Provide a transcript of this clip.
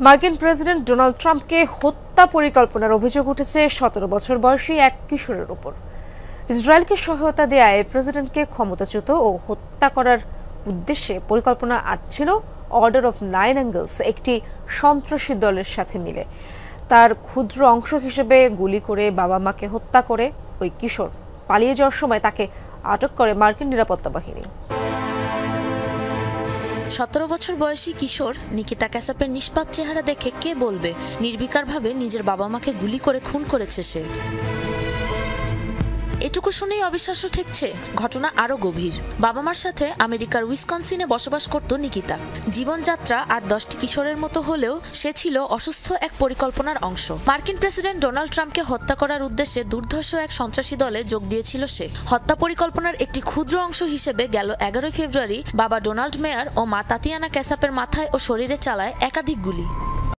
মার্কিন president Donald ট্রাম্পকে হত্যা পরিকল্পনার অভিযোগ উঠেছে ১৭ বছর বয়সী এক কিশোরের উপর। ইসরায়েলকে সহায়তা দেয়ায় প্রেসিডেন্টকে ক্ষমতাচ্যুত ও হত্যা করার উদ্দেশ্যে পরিকল্পনা আঁটছিল অর্ডার অফ 9 অ্যাঙ্গেলস একটি সন্ত্রাসী দলের সাথে মিলে। তার ক্ষুদ্র অংশ হিসেবে গুলি করে বাবা মাকে হত্যা করে ওই কিশোর পালিয়ে যাওয়ার সময় তাকে আটক করে মার্কিন নিরাপত্তা বাহিনী। ১৭ বছর বয়সী কিশোর নিকিতা ক্যাসাপের নিষ্পাপ চেহারা দেখে কে বলবে নির্বিকারভাবে নিজের বাবা মাকে গুলি করে খুন করেছে সে। এটুকু শুনেই অবিশ্বাস্য ঠেকছে, ঘটনা আরো গভীর। বাবা মার সাথে আমেরিকার উইসকনসিনে বসবাস করত নিকিতা। জীবনযাত্রা আর 10টি কিশোরের মতো হলেও সে ছিল অসুস্থ এক পরিকল্পনার অংশ। মার্কিন প্রেসিডেন্ট ডোনাল্ড ট্রাম্পকে হত্যা করার উদ্দেশ্যে দুর্ধর্ষ এক সন্ত্রাসী দলে যোগ দিয়েছিল সে। হত্যা পরিকল্পনার একটি ক্ষুদ্র অংশ হিসেবে গেল 11 ফেব্রুয়ারি বাবা ডোনাল্ড মেয়ার ও মা তাতিয়ানা ক্যাসাপের মাথায় ও শরীরে চালায় একাধিক গুলি।